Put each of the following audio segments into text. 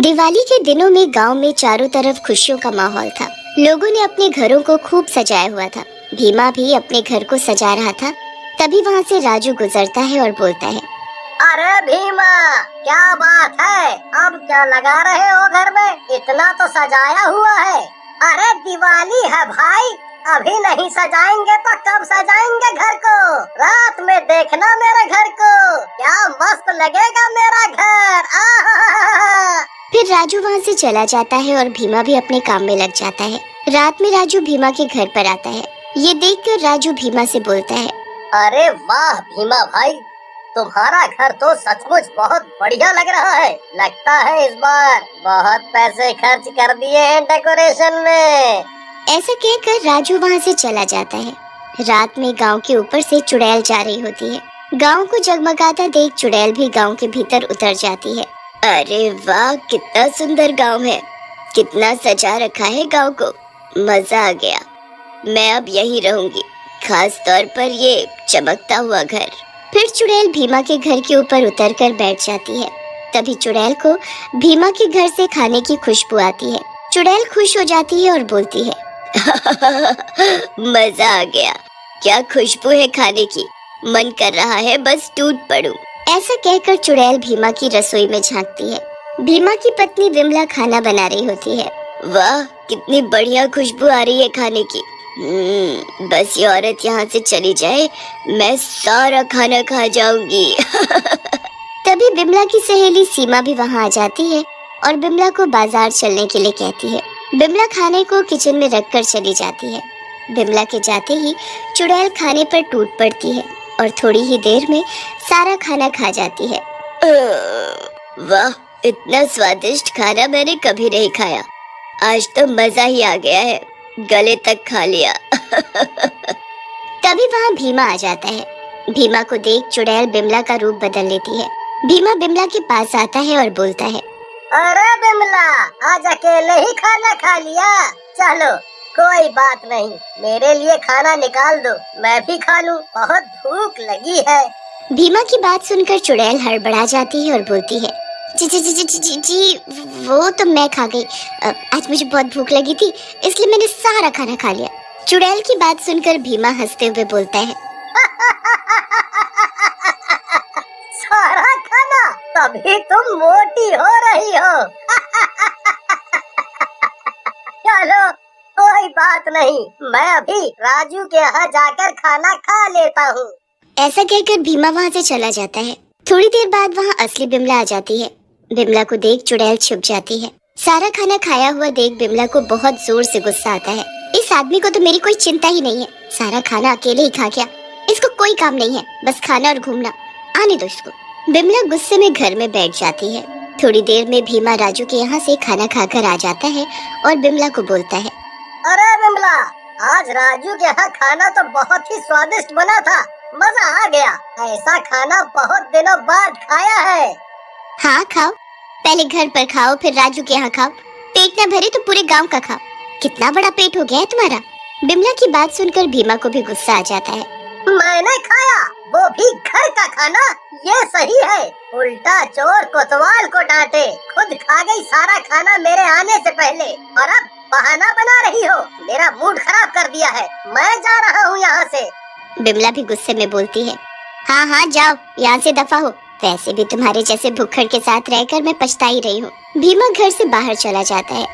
दिवाली के दिनों में गांव में चारों तरफ खुशियों का माहौल था। लोगों ने अपने घरों को खूब सजाया हुआ था। भीमा भी अपने घर को सजा रहा था। तभी वहां से राजू गुजरता है और बोलता है, अरे भीमा, क्या बात है? अब क्या लगा रहे हो घर में? इतना तो सजाया हुआ है। अरे दिवाली है भाई, अभी नहीं सजाएंगे तो कब सजाएंगे घर को? रात में देखना मेरे घर को, क्या मस्त लगेगा मेरा घर। फिर राजू वहाँ से चला जाता है और भीमा भी अपने काम में लग जाता है। रात में राजू भीमा के घर पर आता है। ये देखकर राजू भीमा से बोलता है, अरे वाह भीमा भाई, तुम्हारा घर तो सचमुच बहुत बढ़िया लग रहा है। लगता है इस बार बहुत पैसे खर्च कर दिए हैं डेकोरेशन में। ऐसा कहकर राजू वहाँ से चला जाता है। रात में गांव के ऊपर से चुड़ैल जा रही होती है। गांव को जगमगाता देख चुड़ैल भी गांव के भीतर उतर जाती है। अरे वाह, कितना सुंदर गांव है, कितना सजा रखा है गांव को, मजा आ गया। मैं अब यहीं रहूंगी, खास तौर पर ये चमकता हुआ घर। फिर चुड़ैल भीमा के घर के ऊपर उतरकर बैठ जाती है। तभी चुड़ैल को भीमा के घर से खाने की खुशबू आती है। चुड़ैल खुश हो जाती है और बोलती है, मजा आ गया, क्या खुशबू है खाने की, मन कर रहा है बस टूट पड़ूं। ऐसा कहकर चुड़ैल भीमा की रसोई में झांकती है। भीमा की पत्नी विमला खाना बना रही होती है। वाह, कितनी बढ़िया खुशबू आ रही है खाने की। बस ये औरत यहाँ से चली जाए, मैं सारा खाना खा जाऊंगी। तभी विमला की सहेली सीमा भी वहाँ आ जाती है और विमला को बाजार चलने के लिए कहती है। विमला खाने को किचन में रखकर चली जाती है। विमला के जाते ही चुड़ैल खाने पर टूट पड़ती है और थोड़ी ही देर में सारा खाना खा जाती है। वाह, इतना स्वादिष्ट खाना मैंने कभी नहीं खाया। आज तो मजा ही आ गया है, गले तक खा लिया। तभी वहाँ भीमा आ जाता है। भीमा को देख चुड़ैल बिमला का रूप बदल लेती है। भीमा बिमला के पास आता है और बोलता है, अरे बिमला, आज अकेले ही खाना खा लिया? चलो कोई बात नहीं, मेरे लिए खाना निकाल दो, मैं भी खा लूं, बहुत भूख लगी है। भीमा की बात सुनकर चुड़ैल हड़बड़ा जाती है और बोलती है, जी जी जी जी जी जी जी, वो तो मैं खा गई। आज मुझे बहुत भूख लगी थी, इसलिए मैंने सारा खाना खा लिया। चुड़ैल की बात सुनकर भीमा हंसते हुए बोलता है, सारा खाना? तभी तुम मोटी हो रही हो। चलो कोई बात नहीं, मैं अभी राजू के यहाँ जाकर खाना खा लेता हूँ। ऐसा कहकर भीमा वहाँ से चला जाता है। थोड़ी देर बाद वहाँ असली बिमला आ जाती है। बिमला को देख चुड़ैल छुप जाती है। सारा खाना खाया हुआ देख बिमला को बहुत जोर से गुस्सा आता है। इस आदमी को तो मेरी कोई चिंता ही नहीं है, सारा खाना अकेले ही खा गया। इसको कोई काम नहीं है, बस खाना और घूमना, आने दो इसको। बिमला गुस्से में घर में बैठ जाती है। थोड़ी देर में भीमा राजू के यहाँ से खाना खाकर आ जाता है और बिमला को बोलता है, अरे बिमला, आज राजू के यहाँ खाना तो बहुत ही स्वादिष्ट बना था, मजा आ गया। ऐसा खाना बहुत दिनों बाद खाया है। हाँ खाओ, पहले घर पर खाओ फिर राजू के यहाँ खाओ। पेट न भरे तो पूरे गांव का खाओ। कितना बड़ा पेट हो गया है तुम्हारा। बिमला की बात सुनकर भीमा को भी गुस्सा आ जाता है। मैंने खाया, वो भी घर का खाना, ये सही है? उल्टा चोर कोतवाल को डांटे, खुद खा गई सारा खाना मेरे आने से पहले, और अब बहाना बना रही हो। मेरा मूड खराब कर दिया है, मैं जा रहा हूँ यहाँ से। बिमला भी गुस्से में बोलती है, हाँ हाँ जाओ, यहाँ से दफा हो। वैसे भी तुम्हारे जैसे भुक्खड़ के साथ रहकर मैं पछता ही रही हूँ। भीमा घर से बाहर चला जाता है।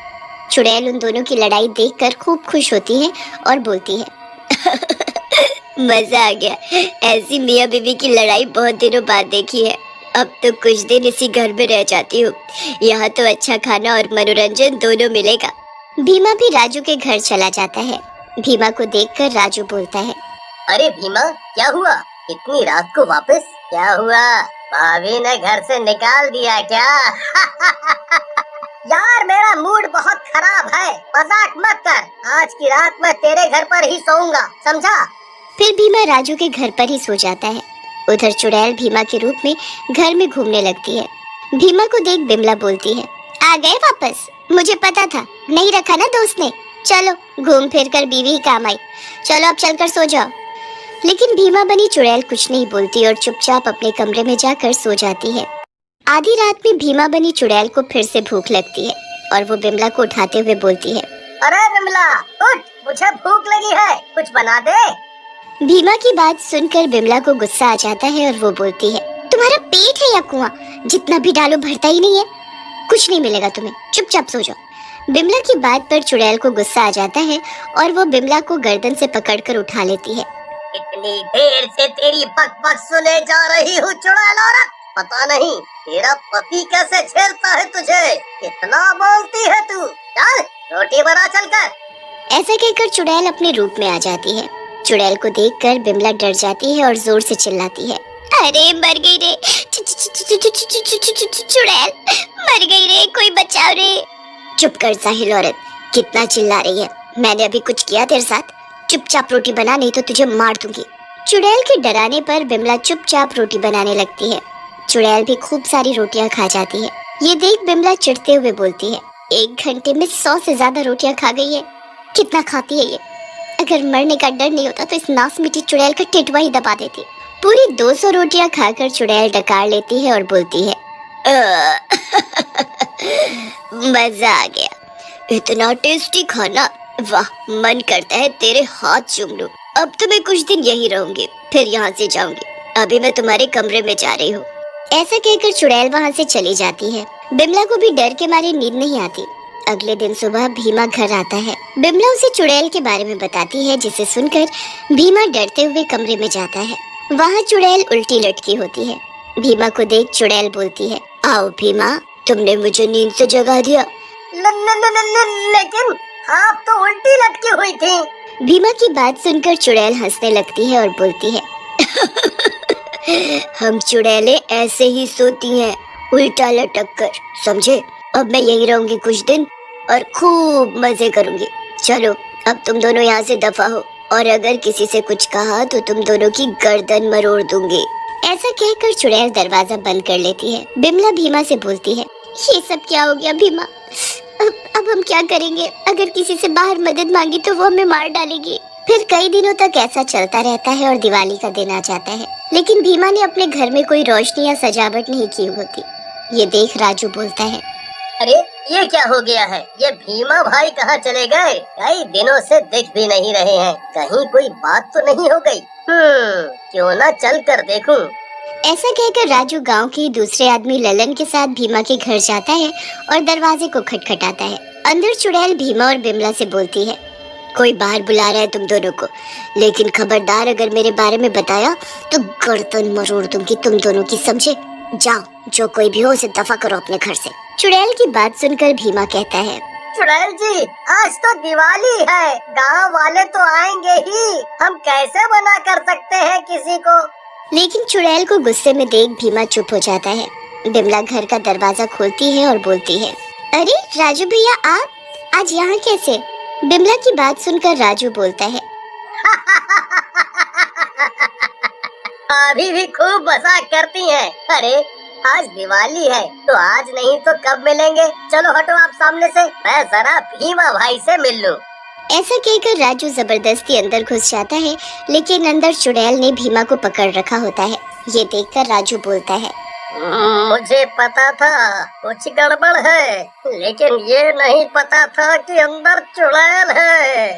चुड़ैल उन दोनों की लड़ाई देखकर खूब खुश होती है और बोलती है, मजा आ गया, ऐसी मियाँ बीवी की लड़ाई बहुत दिनों बाद देखी है। अब तो कुछ दिन इसी घर में रह जाती हूँ, यहाँ तो अच्छा खाना और मनोरंजन दोनों मिलेगा। भीमा भी राजू के घर चला जाता है। भीमा को देखकर राजू बोलता है, अरे भीमा, क्या हुआ इतनी रात को वापस? क्या हुआ, भाभी ने घर से निकाल दिया क्या? यार मेरा मूड बहुत खराब है, मजाक मत कर। आज की रात मैं तेरे घर पर ही सोऊंगा, समझा? फिर भीमा राजू के घर पर ही सो जाता है। उधर चुड़ैल भीमा के रूप में घर में घूमने लगती है। भीमा को देख बिमला बोलती है, आ गए वापस? मुझे पता था, नहीं रखा ना दोस्त ने। चलो घूम फिर कर बीवी ही काम आई, चलो अब चलकर सो जाओ। लेकिन भीमा बनी चुड़ैल कुछ नहीं बोलती और चुपचाप अपने कमरे में जाकर सो जाती है। आधी रात में भीमा बनी चुड़ैल को फिर से भूख लगती है और वो बिमला को उठाते हुए बोलती है, अरे बिमला उठ, मुझे भूख लगी है, कुछ बना दे। भीमा की बात सुनकर बिमला को गुस्सा आ जाता है और वो बोलती है, तुम्हारा पेट है या कुआं? जितना भी डालो भरता ही नहीं है, कुछ नहीं मिलेगा तुम्हें, चुपचाप सो जाओ। बिमला की बात पर चुड़ैल को गुस्सा आ जाता है और वो बिमला को गर्दन से पकड़कर उठा लेती है। इतनी देर से तेरी बक बक सुने जा रही हूँ चुड़ैल औरत, पता नहीं तेरा पति कैसे छेड़ता है तुझे, कितना बोलती है तू। चल रोटी बना चलकर। ऐसा कहकर चुड़ैल अपने रूप में आ जाती है। चुड़ैल को देखकर बिमला डर जाती है और जोर से चिल्लाती है, अरे मर गई रे, चुड़ैल मर गई रे, कोई बचाओ रे। चुप कर जाहिल औरत, कितना चिल्ला रही है? मैंने अभी कुछ किया तेरे साथ? चुपचाप रोटी बना, नहीं तो तुझे मार दूंगी। चुड़ैल के डराने पर बिमला चुपचाप रोटी बनाने लगती है। चुड़ैल भी खूब सारी रोटियां खा जाती है। ये देख बिमला चिढ़ते हुए बोलती है, 1 घंटे में 100 से ज्यादा रोटियां खा गई है, कितना खाती है ये? अगर मरने का डर नहीं होता तो इस नास मिट्टी चुड़ैल का टिटवा ही दबा देती। पूरी 200 रोटियां खाकर चुड़ैल डकार लेती है और बोलती है, मजा आ गया, इतना टेस्टी खाना, वाह, मन करता है तेरे हाथ चूम लूं। अब तो मैं कुछ दिन यही रहूंगी, फिर यहाँ से जाऊंगी। अभी मैं तुम्हारे कमरे में जा रही हूँ। ऐसा कहकर चुड़ैल वहाँ से चली जाती है। बिमला को भी डर के मारे नींद नहीं आती। अगले दिन सुबह भीमा घर आता है। बिमला उसे चुड़ैल के बारे में बताती है, जिसे सुनकर भीमा डरते हुए कमरे में जाता है। वहाँ चुड़ैल उल्टी लटकी होती है। भीमा को देख चुड़ैल बोलती है, आओ भीमा, तुमने मुझे नींद से जगा दिया। लेकिन आप तो उल्टी लटकी हुई थी। भीमा की बात सुनकर चुड़ैल हंसने लगती है और बोलती है, हम चुड़ैलें ऐसे ही सोती हैं, उल्टा लटक कर, समझे? अब मैं यही रहूंगी कुछ दिन और खूब मजे करूंगी। चलो अब तुम दोनों यहाँ से दफा हो, और अगर किसी से कुछ कहा तो तुम दोनों की गर्दन मरोड़ दूंगी। ऐसा कहकर चुड़ैल दरवाजा बंद कर लेती है। बिमला भीमा से बोलती है, ये सब क्या हो गया भीमा? अब हम क्या करेंगे? अगर किसी से बाहर मदद मांगी तो वो हमें मार डालेगी। फिर कई दिनों तक ऐसा चलता रहता है और दिवाली का दिन आ जाता है, लेकिन भीमा ने अपने घर में कोई रोशनी या सजावट नहीं की होती। ये देख राजू बोलता है, अरे ये क्या हो गया है? ये भीमा भाई कहाँ चले गए? कई दिनों से दिख भी नहीं रहे हैं, कहीं कोई बात तो नहीं हो गई? क्यों ना चल कर देखूं। ऐसा कहकर राजू गांव के दूसरे आदमी ललन के साथ भीमा के घर जाता है और दरवाजे को खटखटाता है। अंदर चुड़ैल भीमा और बिमला से बोलती है, कोई बाहर बुला रहा है तुम दोनों को, लेकिन खबरदार अगर मेरे बारे में बताया तो गर्दन मरोड़ दूंगी तुम दोनों की, समझे? जाओ, जो कोई भी हो उसे दफा करो अपने घर से। चुड़ैल की बात सुनकर भीमा कहता है, चुड़ैल जी, आज तो दिवाली है, गांव वाले तो आएंगे ही, हम कैसे मना कर सकते हैं किसी को? लेकिन चुड़ैल को गुस्से में देख भीमा चुप हो जाता है। बिमला घर का दरवाजा खोलती है और बोलती है, अरे राजू भैया, आप आज यहाँ कैसे? बिमला की बात सुनकर राजू बोलता है, अभी भी खूब मजाक करती हैं। अरे आज दिवाली है तो आज नहीं तो कब मिलेंगे? चलो हटो आप सामने से, मैं जरा भीमा भाई से मिल लूं। ऐसा कहकर राजू जबरदस्ती अंदर घुस जाता है, लेकिन अंदर चुड़ैल ने भीमा को पकड़ रखा होता है। ये देखकर राजू बोलता है, मुझे पता था कुछ गड़बड़ है, लेकिन ये नहीं पता था कि अंदर चुड़ैल है।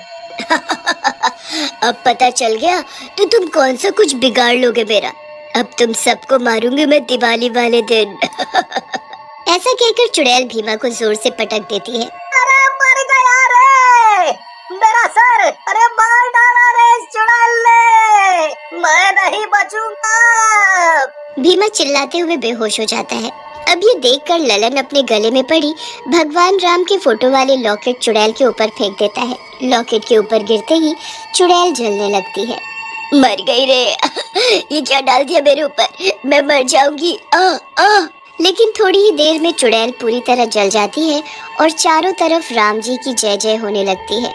अब पता चल गया तो तुम कौन सा कुछ बिगाड़ लोगे मेरा। अब तुम सबको मारूंगी मैं दिवाली वाले दिन। ऐसा कहकर चुड़ैल भीमा को जोर से पटक देती है। अरे मर गया रे मेरा सर, अरे मार डाला रे इस चुड़ैल ने, मैं नहीं बचूंगा। भीमा चिल्लाते हुए बेहोश हो जाता है। अब ये देखकर ललन अपने गले में पड़ी भगवान राम के फोटो वाले लॉकेट चुड़ैल के ऊपर फेंक देता है। लॉकेट के ऊपर गिरते ही चुड़ैल जलने लगती है। मर गई रे। ये क्या डाल दिया मेरे ऊपर, मैं मर जाऊंगी। लेकिन थोड़ी ही देर में चुड़ैल पूरी तरह जल जाती है और चारों तरफ राम जी की जय जय होने लगती है।